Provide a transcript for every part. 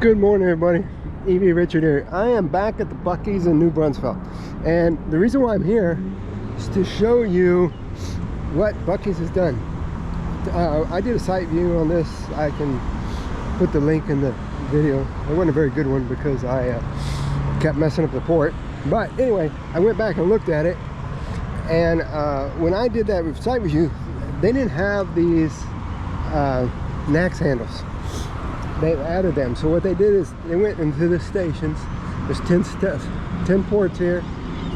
Good morning, everybody. EV Richard here. I am back at the Buc-ee's in New Brunswick, and the reason why I'm here is to show you what Buc-ee's has done. I did a site view on this. I can put the link in the video. It wasn't a very good one because I kept messing up the port, but anyway, I went back and looked at it, and when I did that site review, they didn't have these NACS handles. They've added them. So what they did is they went into the stations. There's 10 ports here,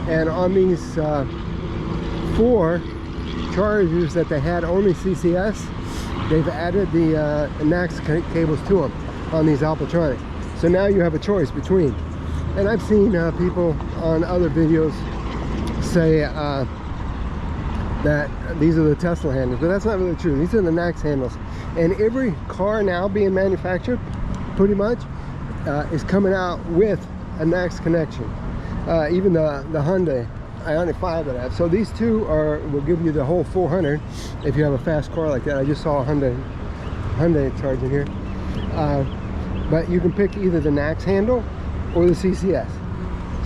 and on these 4 chargers that they had only CCS, they've added the NACS cables to them on these Alpatronic. So now you have a choice between, and I've seen people on other videos say that these are the Tesla handles, but that's not really true. These are the NACS handles, and every car now being manufactured pretty much is coming out with a NACS connection. Even the Hyundai Ioniq 5 that I have. So these two will give you the whole 400 if you have a fast car like that. I just saw a Hyundai charging here, but you can pick either the NACS handle or the CCS.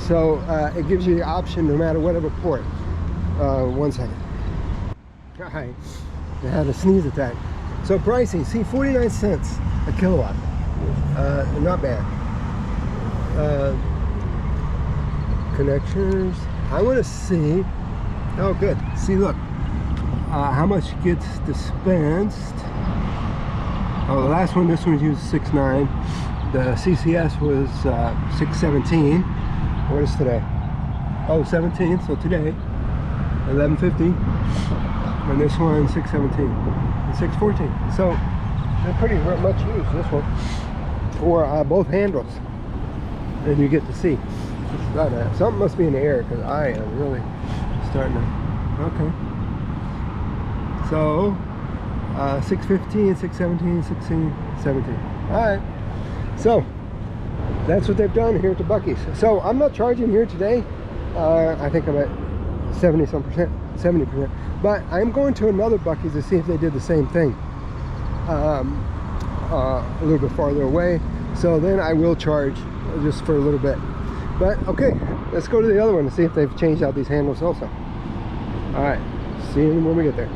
So it gives you the option no matter whatever port. 1 second. All right, I had a sneeze attack. So pricing, see, 49 cents a kilowatt. Not bad. Connectors. I want to see. Oh, good. See, look, how much gets dispensed. Oh, the last one, this one used 6.9. The CCS was 6.17. What is today? Oh, 17. So today, 11.50. And this one 6.17 and 6.14. So they're pretty much used, this one, for both handles. And you get to see. Something must be in the air because I am really starting to. Okay. So 6.15, 6.17, 16, 17. All right. So that's what they've done here at the Buc-ee's. So I'm not charging here today. I think I'm at 70%. But I'm going to another Buc-ee's to see if they did the same thing a little bit farther away. So then I will charge just for a little bit. But okay, let's go to the other one to see if they've changed out these handles also. All right, see you when we get there.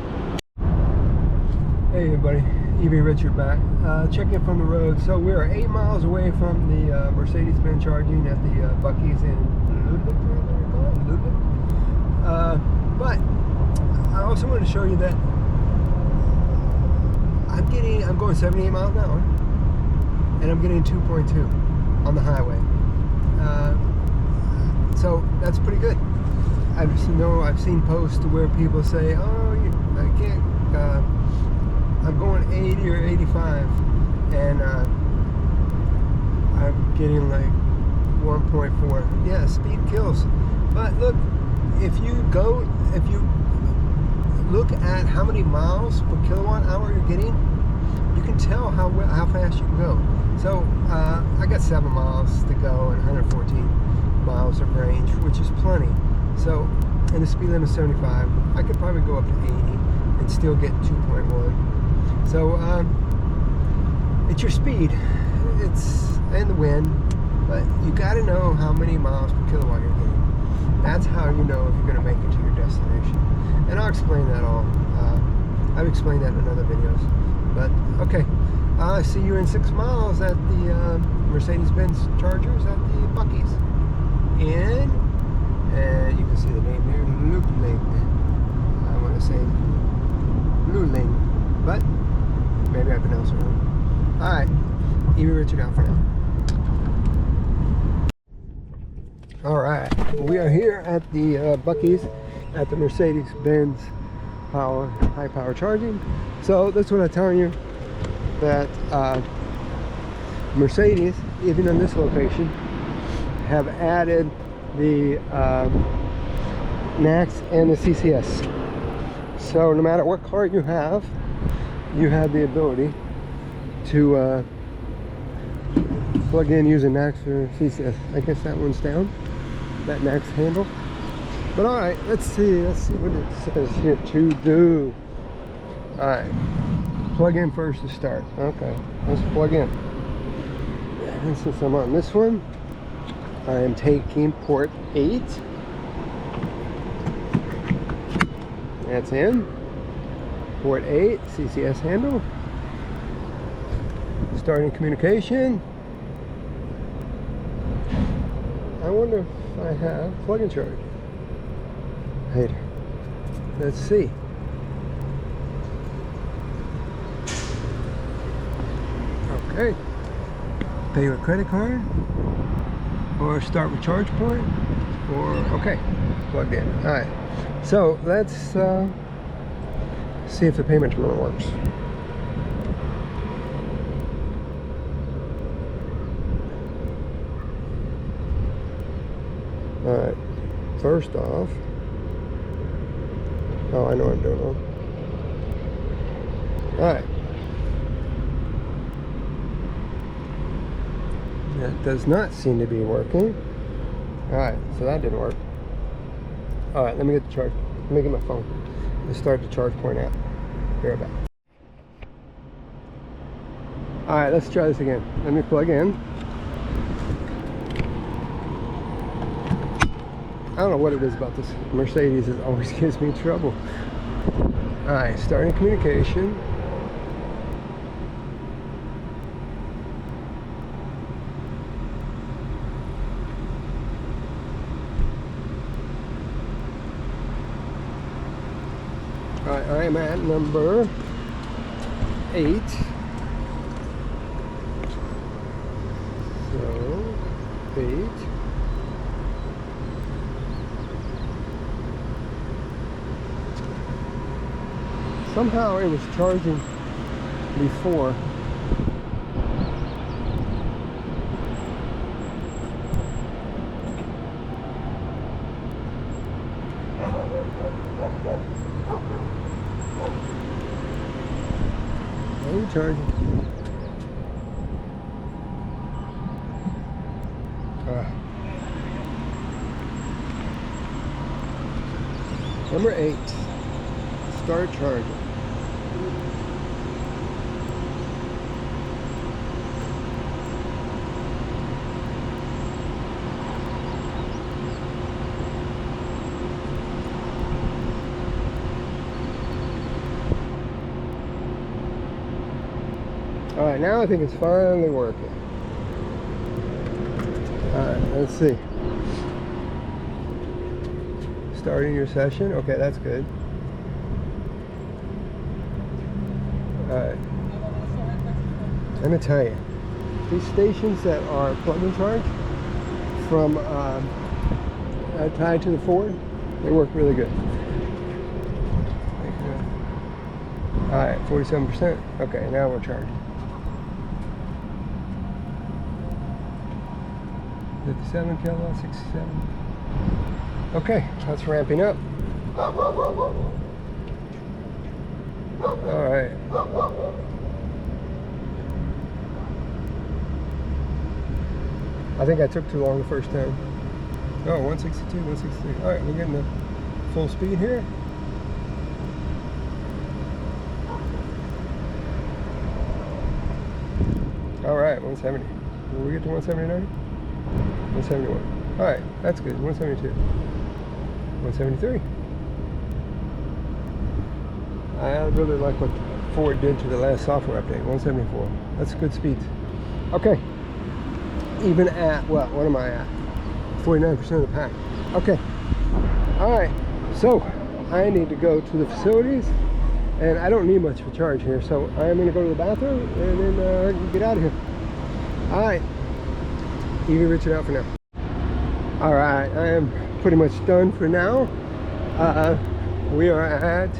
Hey everybody, EV Richard back. Check in from the road. So we're 8 miles away from the Mercedes-Benz charging at the Buc-ee's in Ludwig. But I also want to show you that I'm going 78 miles an hour, and I'm getting 2.2 on the highway. So that's pretty good. I've seen posts where people say, "Oh, I can't. I'm going 80 or 85, and I'm getting like 1.4." Yeah, speed kills. But look, if you look at how many miles per kilowatt hour you're getting, you can tell how fast you can go. So I got 7 miles to go and 114 miles of range, which is plenty. So, and the speed limit is 75. I could probably go up to 80 and still get 2.1. So it's your speed, and the wind, but you got to know how many miles per kilowatt you're getting. That's how you know if you're going to make it to your destination. And I'll explain that all. I've explained that in other videos. But okay, I'll see you in 6 miles at the Mercedes-Benz chargers at the Buc-ee's. And you can see the name here, Luling. I want to say Luling, but maybe I pronounced it wrong. All right, EV Richard out for now. All right, we are here at the Buc-ee's at the Mercedes-Benz high power charging. So that's what I'm telling you, that Mercedes, even in this location, have added the NACS and the CCS. So no matter what car you have the ability to plug in using NACS or CCS. I guess that one's down, that NACS handle. But all right, let's see what it says here to do. All right, plug in first to start. Okay, let's plug in. And since I'm on this one, I am taking port 8. That's in. Port 8, CCS handle. Starting communication. I wonder if I have plug and charge. Hey, let's see. Okay. Pay with credit card, or start with charge point, or okay, plugged in. All right. So let's see if the payment terminal works. All right. First off, oh, I know what I'm doing wrong. All right. That does not seem to be working. Alright, so that didn't work. Alright, let me get the charge. Let me get my phone. Let's start the charge point app. Be right back. Alright, let's try this again. Let me plug in. I don't know what it is about this Mercedes. It always gives me trouble. Alright, starting communication. I am at number 8. So 8. Somehow it was charging before. Charging. Number 8. Start charging. Alright, now I think it's finally working. Alright, let's see. Starting your session. Okay, that's good. Alright. I'm going to tell you, these stations that are plug and charge from tied to the Ford, they work really good. Alright, 47%. Okay, now we're charging. 57 kilowatts, 67. Okay, that's ramping up. Alright. I think I took too long the first time. Oh, 162, 163. Alright, we're getting the full speed here. Alright, 170. Will we get to 179? 171. Alright, that's good. 172. 173. I really like what Ford did to the last software update. 174. That's good speeds. Okay. Even at, what am I at? 49% of the pack. Okay. Alright. So, I need to go to the facilities. And I don't need much for charge here. So, I am going to go to the bathroom and then get out of here. Alright. EV Richard out for now. Alright, I am pretty much done for now. We are at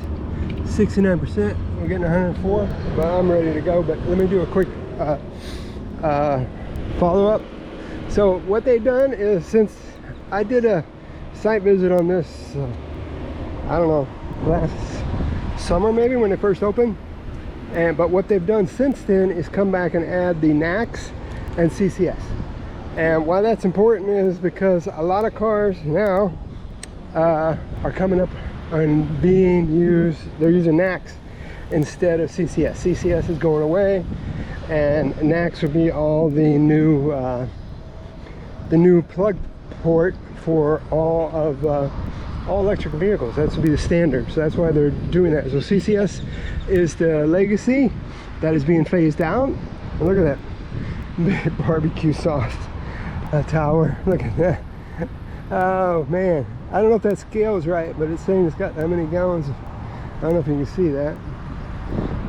69%. We're getting 104, but I'm ready to go. But let me do a quick follow-up. So what they've done is, since I did a site visit on this, I don't know, last summer maybe when they first opened, but what they've done since then is come back and add the NACS and CCS. And why that's important is because a lot of cars now are coming up and being used, they're using NACS instead of CCS. CCS is going away, and NACS would be all the new plug port for all electric vehicles. That would be the standard, so that's why they're doing that. So CCS is the legacy that is being phased out. And look at that barbecue sauce tower. Look at that. Oh man, I don't know if that scale is right, but it's saying it's got that many gallons. I don't know if you can see that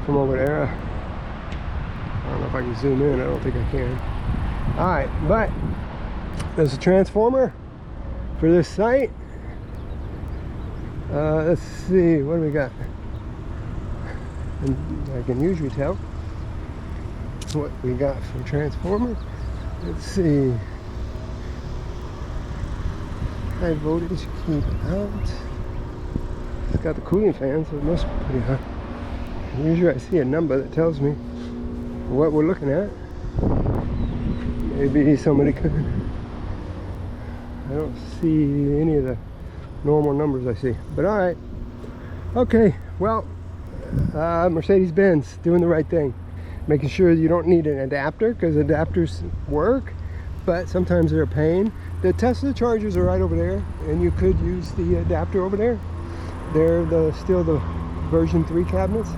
from over there. I don't know if I can zoom in. I don't think I can. All right, but there's a transformer for this site. Let's see, what do we got? And I can usually tell what we got from transformer. Let's see. High voltage, keep out. It's got the cooling fan, so it must be pretty high. Usually I see a number that tells me what we're looking at. Maybe somebody could. I don't see any of the normal numbers I see, but all right. Okay, well, Mercedes-Benz doing the right thing, making sure you don't need an adapter, because adapters work, but sometimes they're a pain. The Tesla chargers are right over there, and you could use the adapter over there. They're still the version 3 cabinets,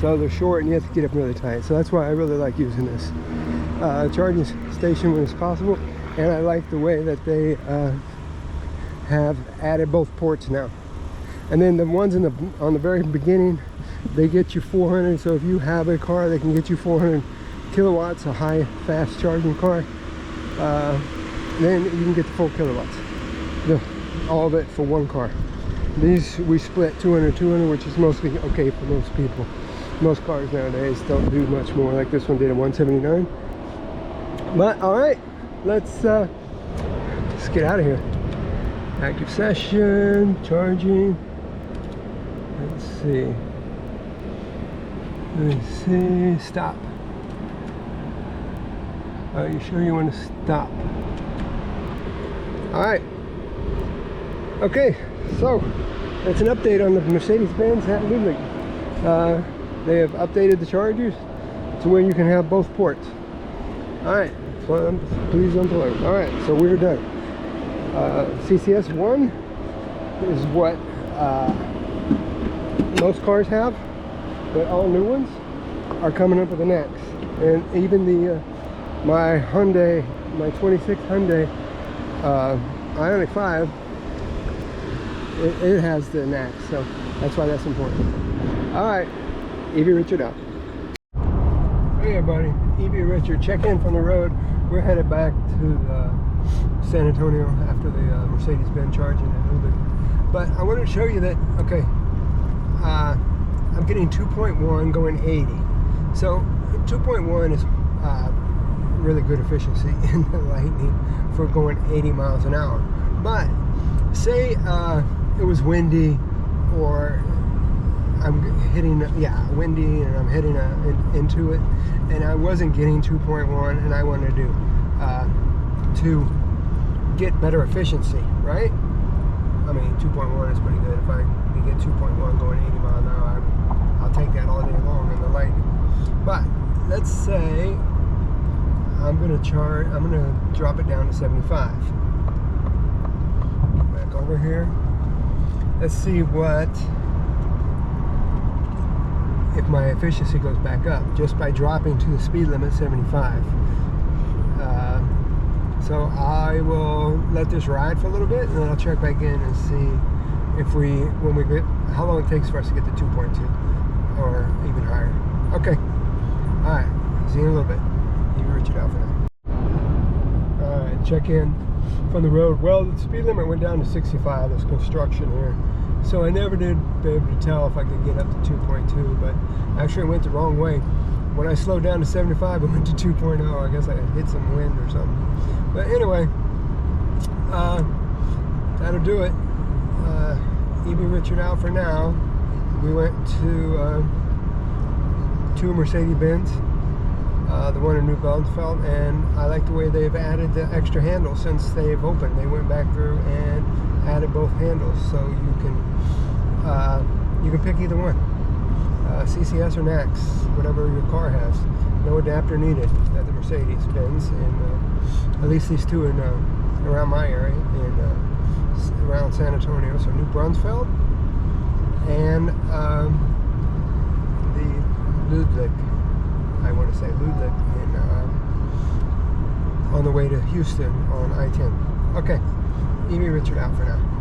so they're short and you have to get up really tight. So that's why I really like using this charging station when it's possible. And I like the way that they have added both ports now. And then the ones on the very beginning, they get you 400. So if you have a car, they can get you 400 kilowatts, a high fast charging car. Then you can get the full kilowatts, all of it for one car. These we split 200, which is mostly okay for most people. Most cars nowadays don't do much more. Like this one did a 179. But all right, let's get out of here. Active session, charging. Let's see, stop. Are you sure you want to stop? All right. Okay, so that's an update on the Mercedes-Benz. Absolutely. They have updated the chargers to where you can have both ports. All right, so please unplug. All right, so we're done. CCS 1 is what most cars have, but all new ones are coming up with an NACS. And even my Hyundai, my 26 Hyundai Ioniq 5, it has the NACS, so that's why that's important. All right, EV Richard out. Hey everybody, EV Richard, check in from the road. We're headed back to San Antonio after the Mercedes-Benz charging in a little bit. But I wanted to show you that, okay, I'm getting 2.1 going 80. So 2.1 is really good efficiency in the Lightning for going 80 miles an hour. But say it was windy, or I'm hitting, windy, and I'm heading into it, and I wasn't getting 2.1, and I wanted to get better efficiency, right? I mean, 2.1 is pretty good. If I can get 2.1 going 80 miles an hour, I'll take that all day long in the Lightning. But let's say I'm gonna drop it down to 75. Back over here. Let's see if my efficiency goes back up just by dropping to the speed limit 75. So I will let this ride for a little bit, and then I'll check back in and see if how long it takes for us to get to 2.2 or even higher. Okay. All right. See you in a little bit. You reach it out for now. All right. Check in from the road. Well, the speed limit went down to 65. There's construction here, so I never did be able to tell if I could get up to 2.2. But actually, it went the wrong way. When I slowed down to 75, it went to 2.0. I guess I hit some wind or something. But anyway, that'll do it. EB Richard out for now. We went to two Mercedes-Benz, the one in New Braunfels, and I like the way they've added the extra handles since they've opened. They went back through and added both handles, so you can pick either one, CCS or NACS, whatever your car has. no adapter needed at the Mercedes-Benz, and at least these two in around my area, in around San Antonio, so New Braunfels, and the Ludwig, I want to say Ludwig, in on the way to Houston on I-10. Okay, EV Richard out for now.